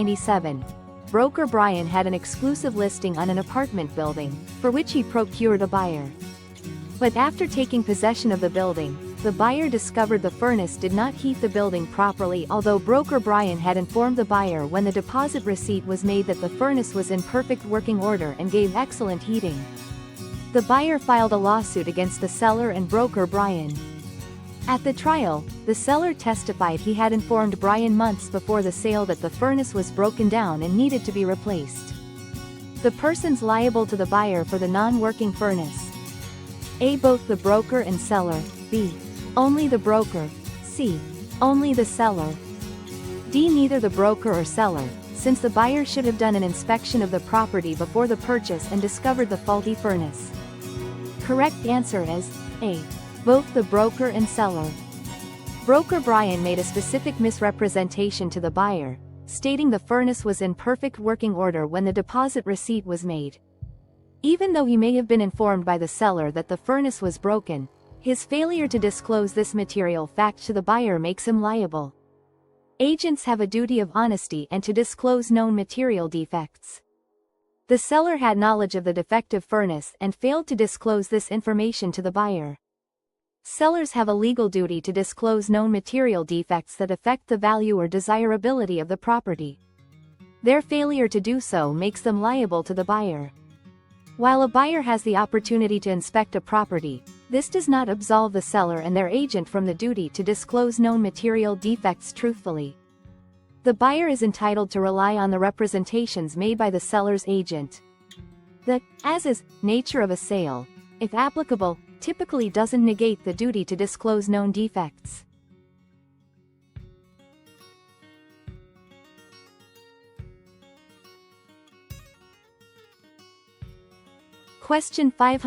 1997, broker Brian had an exclusive listing on an apartment building, for which he procured a buyer. But after taking possession of the building, the buyer discovered the furnace did not heat the building properly, although broker Brian had informed the buyer when the deposit receipt was made that the furnace was in perfect working order and gave excellent heating. The buyer filed a lawsuit against the seller and broker Brian. At the trial, the seller testified he had informed Brian months before the sale that the furnace was broken down and needed to be replaced. The persons liable to the buyer for the non-working furnace: A. Both the broker and seller. B. Only the broker. C. Only the seller. D. Neither the broker or seller, since the buyer should have done an inspection of the property before the purchase and discovered the faulty furnace. Correct answer is A. Both the broker and seller. Broker Brian made a specific misrepresentation to the buyer, stating the furnace was in perfect working order when the deposit receipt was made. Even though he may have been informed by the seller that the furnace was broken, his failure to disclose this material fact to the buyer makes him liable. Agents have a duty of honesty and to disclose known material defects. The seller had knowledge of the defective furnace and failed to disclose this information to the buyer. Sellers have a legal duty to disclose known material defects that affect the value or desirability of the property. Their failure to do so makes them liable to the buyer. While a buyer has the opportunity to inspect a property, this does not absolve the seller and their agent from the duty to disclose known material defects truthfully. The buyer is entitled to rely on the representations made by the seller's agent. The as-is nature of a sale, if applicable, typically doesn't negate the duty to disclose known defects. Question 500.